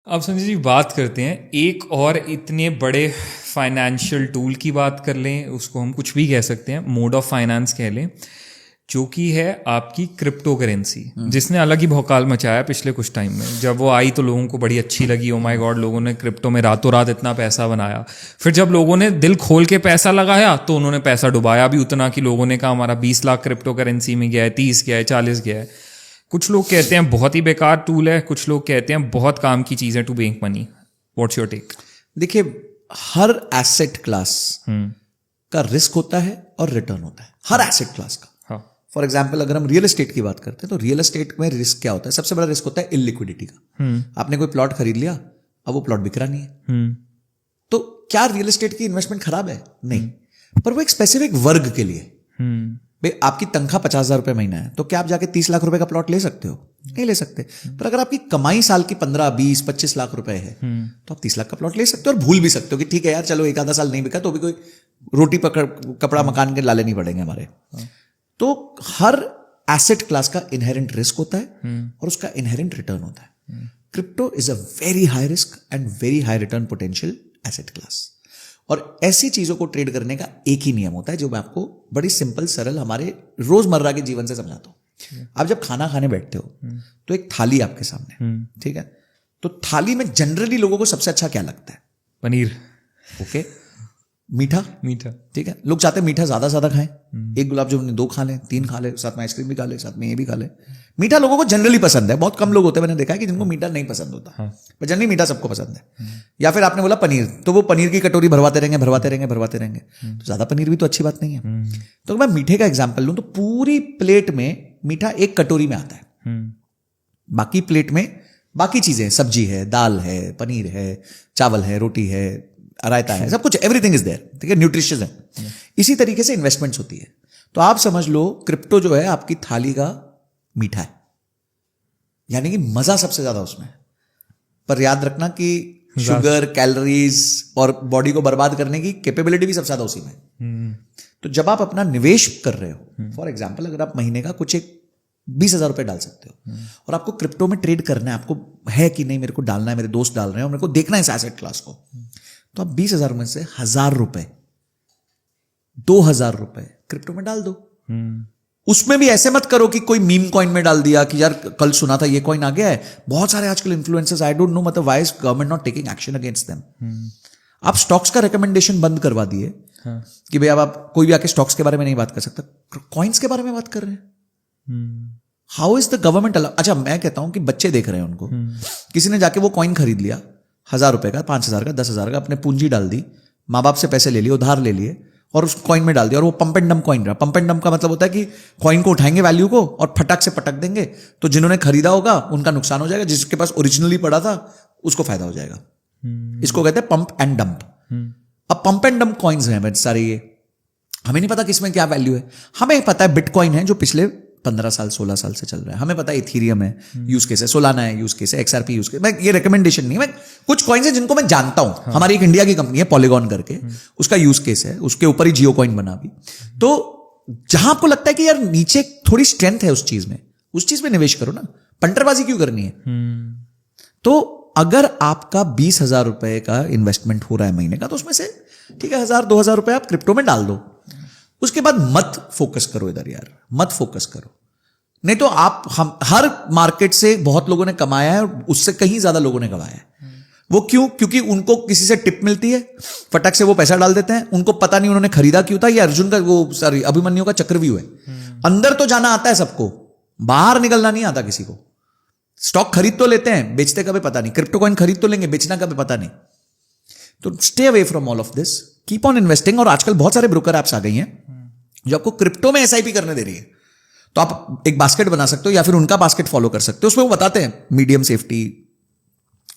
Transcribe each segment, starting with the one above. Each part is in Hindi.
अब संजय जी बात करते हैं एक और इतने बड़े फाइनेंशियल टूल की बात कर लें, उसको हम कुछ भी कह सकते हैं, मोड ऑफ फाइनेंस कह लें, जो कि है आपकी क्रिप्टो करेंसी, जिसने अलग ही भौकाल मचाया पिछले कुछ टाइम में। जब वो आई तो लोगों को बड़ी अच्छी लगी, ओ माय गॉड, लोगों ने क्रिप्टो में रातों रात इतना पैसा बनाया। फिर जब लोगों ने दिल खोल के पैसा लगाया तो उन्होंने पैसा डुबाया भी उतना कि लोगों ने कहा हमारा 20 लाख क्रिप्टो करेंसी में गया है, 30 गया है, 40 गया है। कुछ लोग कहते हैं बहुत ही बेकार टूल है, कुछ लोग कहते हैं बहुत काम की चीज़ है to make money. What's your take? देखिए, हर एसेट क्लास का रिस्क होता है और रिटर्न होता है, हर एसेट क्लास का। फॉर एग्जाम्पल, अगर हम रियल एस्टेट की बात करते हैं तो रियल एस्टेट में रिस्क क्या होता है? सबसे बड़ा रिस्क होता है इलिक्विडिटी का। आपने कोई प्लॉट खरीद लिया, अब वो प्लॉट बिक रहा नहीं है, तो क्या रियल एस्टेट की इन्वेस्टमेंट खराब है? नहीं, पर वो एक स्पेसिफिक वर्ग के लिए। भाई, आपकी तनख्वाह 50,000 रुपए महीना है, तो क्या आप जाके 30 लाख रुपए का प्लॉट ले सकते हो? नहीं ले सकते। पर अगर आपकी कमाई साल की 15, 20, 25 लाख रुपए है, तो आप 30 लाख का प्लॉट ले सकते हो और भूल भी सकते हो कि ठीक है यार, चलो एक आधा साल नहीं बिका तो भी कोई रोटी पकड़ कपड़ा मकान के लाले नहीं पड़ेंगे हमारे। तो हर एसेट क्लास का इनहेरेंट रिस्क होता है और उसका इनहेरेंट रिटर्न होता है। Crypto is a very high risk and very high return potential asset class. और ऐसी चीजों को ट्रेड करने का एक ही नियम होता है, जो मैं आपको बड़ी सिंपल सरल हमारे रोजमर्रा के जीवन से समझाता हूं। आप जब खाना खाने बैठते हो तो एक थाली आपके सामने, ठीक है? तो थाली में जनरली लोगों को सबसे अच्छा क्या लगता है? पनीर। ओके, मीठा, ठीक है। लोग चाहते हैं मीठा ज्यादा खाएं, एक गुलाब जामुन 2 खा लें, 3 खा लें, साथ में आइसक्रीम भी खा लें, साथ में ये भी खा लें। मीठा लोगों को जनरली पसंद है, बहुत कम लोग होते हैं, मैंने देखा है कि जिनको मीठा नहीं पसंद होता, पर जनरली मीठा सबको पसंद है। या फिर आपने बोला पनीर, तो वो पनीर की कटोरी भरवाते रहेंगे, तो ज्यादा पनीर भी तो अच्छी बात नहीं है। तो अगर मैं मीठे का एग्जाम्पल लूं तो पूरी प्लेट में मीठा एक कटोरी में आता है, बाकी प्लेट में बाकी चीजें, सब्जी है, दाल है, पनीर है, चावल है, रोटी है, रायता है, सब कुछ, एवरीथिंग इज देयर, ठीक है, न्यूट्रिशियस है। इसी तरीके से इन्वेस्टमेंट्स होती है। तो आप समझ लो क्रिप्टो जो है आपकी थाली का मीठा है, यानी कि मजा सबसे ज्यादा उसमें है। पर याद रखना कि शुगर, कैलोरीज और बॉडी को बर्बाद करने की कैपेबिलिटी भी सबसे ज्यादा उसी में। तो जब आप अपना निवेश कर रहे हो, फॉर एग्जाम्पल अगर आप महीने का कुछ एक 20,000 रुपए डाल सकते हो और आपको क्रिप्टो में ट्रेड करना है, आपको है कि नहीं मेरे को डालना है, मेरे दोस्त डाल रहे हैं और मेरे को देखना है इस एसेट क्लास को, तो आप 20,000 में से 1,000 रुपए, 2,000 रुपए क्रिप्टो में डाल दो। उसमें भी ऐसे मत करो कि कोई मीम कॉइन में डाल दिया कि यार कल सुना था ये कॉइन आ गया है। बहुत सारे आजकल इन्फ्लुएंसर्स, आई डोंट नो, मतलब why is government not taking action against them. आप स्टॉक्स का रिकमेंडेशन बंद करवा दिए कि भाई अब आप कोई भी आके स्टॉक्स के बारे में नहीं बात कर सकता, कॉइन्स के बारे में बात कर रहे हैं। How is the government allow? अच्छा, मैं कहता हूं कि बच्चे देख रहे हैं, उनको किसी ने जाके वो कॉइन खरीद लिया 1,000 रुपए का, 5,000 का, 10,000 का, अपने पूंजी डाल दी, माँ बाप से पैसे ले लिए, उधार ले लिए और उस कॉइन में डाल दिया, और वो पंप एंड डंप कॉइन रहा। पंप एंड डंप का मतलब होता है कि कॉइन को उठाएंगे वैल्यू को और फटक से पटक देंगे, तो जिन्होंने खरीदा होगा उनका नुकसान हो जाएगा, जिसके पास ओरिजिनली पड़ा था उसको फायदा हो जाएगा। इसको कहते हैं पंप एंड डंप। अब पंप एंड डंप कॉइन्स हैं सारे, ये हमें नहीं पता किसमें क्या वैल्यू है। हमें पता है बिटकॉइन है जो पिछले 15 साल 16 साल से चल रहा है, हमें पता है इथीरियम है यूज केस है, सोलाना है यूज केस है, XRP यूज केस। मैं ये रिकमेंडेशन नहीं, मैं कुछ कॉइन्स है जिनको मैं जानता हूं। हमारी एक इंडिया की कंपनी है पॉलीगॉन करके, उसका यूज केस है, उसके ऊपर ही जियो कॉइन बना भी। तो जहां आपको लगता है कि यार नीचे थोड़ी स्ट्रेंथ है उस चीज में निवेश करो ना, पंटरबाजी क्यों करनी है? तो अगर आपका 20,000 रुपए का इन्वेस्टमेंट हो रहा है महीने का, तो उसमें से ठीक है 1,000 2,000 रुपए आप क्रिप्टो में डाल दो। उसके बाद मत फोकस करो इधर यार, मत फोकस करो, नहीं तो हम हर मार्केट से बहुत लोगों ने कमाया है और उससे कहीं ज्यादा लोगों ने कमाया है। वो क्यों? क्योंकि उनको किसी से टिप मिलती है, फटक से वो पैसा डाल देते हैं, उनको पता नहीं उन्होंने खरीदा क्यों था। ये अर्जुन का वो सॉरी अभिमन्यु का चक्रव्यूह है। अंदर तो जाना आता है सबको, बाहर निकलना नहीं आता किसी को। स्टॉक खरीद तो लेते हैं, बेचते कभी पता नहीं, क्रिप्टो कॉइन खरीद तो लेंगे, बेचना कभी पता नहीं। तो stay away from all of this, keep on investing. और आजकल बहुत सारे ब्रोकर ऐप्स आ गई हैं जो आपको क्रिप्टो में SIP करने दे रही है, तो आप एक बास्केट बना सकते हो या फिर उनका बास्केट फॉलो कर सकते हो। उसमें वो बताते हैं medium safety,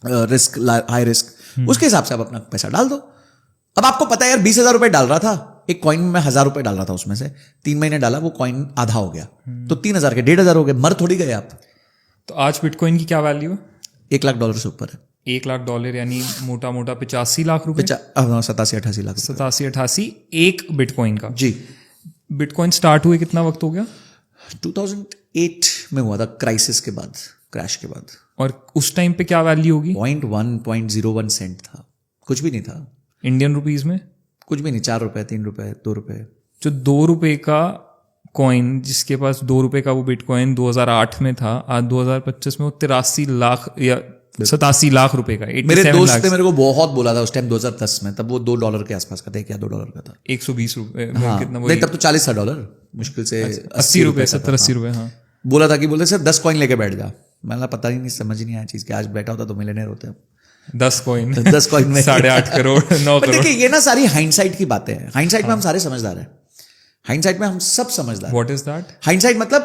risk, high risk, उसके हिसाब से आप अपना पैसा डाल दो। अब आपको पता है यार 20,000 रुपए डाल रहा था एक कॉइन में, 1,000 रुपए डाल रहा था, उसमें से 3 महीने डाला, वो कॉइन आधा हो गया, तो 3,000 के 1,500 हो गए, मर थोड़ी गए आप। तो आज बिटकॉइन की क्या वैल्यू है? $1,00,000 से ऊपर है। $1,00,000 यानी मोटा मोटा 85 लाख रुपए, 87-88 लाख, 87-88 एक बिटकॉइन का। जी। बिटकॉइन स्टार्ट हुए कितना वक्त हो गया? 2008 में हुआ था, क्राइसिस के बाद, क्रैश के बाद। और उस टाइम पे क्या वैल्यू होगी 0.01 सेंट था, कुछ भी नहीं था इंडियन रुपीज में? कुछ भी नहीं, 4 रुपए 3 रुपए 2 रुपए। जो 2 रुपए का कॉइन, जिसके पास 2 रुपए का वो बिटकॉइन 2008 में था, आज 2025 में वो 83 लाख या 87 लाख रुपए का, मेरे 87 दोस्त लाख, ने मेरे को बहुत बोला था उस टाइम 2010 में, तब वो $2 के आसपास का था, $1 या $2 का था। 120 रुपए हाँ, कितना, नहीं तब तो 40 था डॉलर, मुश्किल से 80 रुपए, 70-80 रुपए। हाँ, बोला था कि बोलते सर 10 कॉइन लेके बैठ जा। मैंने पता ही नहीं, समझ ही नहीं आया चीज कि आज बैठा होता तो मिलियनर होते हैं। 10 कॉइन 10 कॉइन में 8.5 करोड़ 9 पर करोड़। देखिए ये ना सारी हाइंडसाइट की बातें हैं। हाइंडसाइट में हम सारे समझदार हैं, हाइंडसाइट में हम सब समझदार। What is that? हाइंडसाइट मतलब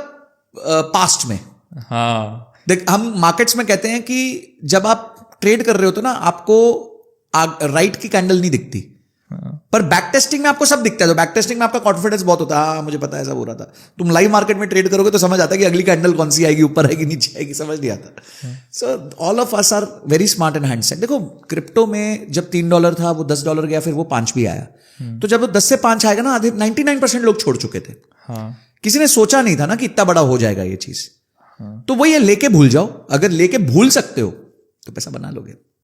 पास्ट में। हाँ, देख हम मार्केट्स में कहते हैं कि जब आप ट्रेड कर रहे हो तो ना आपको राइट की कैंडल नहीं दिखती, पर बैक टेस्टिंग में आपको सब दिखता है। तो बैक टेस्टिंग में आपका कॉन्फिडेंस बहुत होता है, हाँ मुझे पता है सब हो रहा था। तुम लाइव मार्केट में ट्रेड करोगे तो समझ आता है कि अगली कैंडल कौन सी आएगी, ऊपर आएगी नीचे आएगी, समझ नहीं आता। So all of us are very smart in handset. देखो क्रिप्टो में जब $3 था वो $10 गया, फिर वो 5 भी आया। तो जब वो 10 से 5 आएगा ना, आधे 99% लोग छोड़ चुके थे। हाँ, किसी ने सोचा नहीं था ना कि इतना बड़ा हो जाएगा ये चीज। तो वही है, लेके भूल जाओ। अगर लेके भूल सकते हो तो पैसा बना लोगे।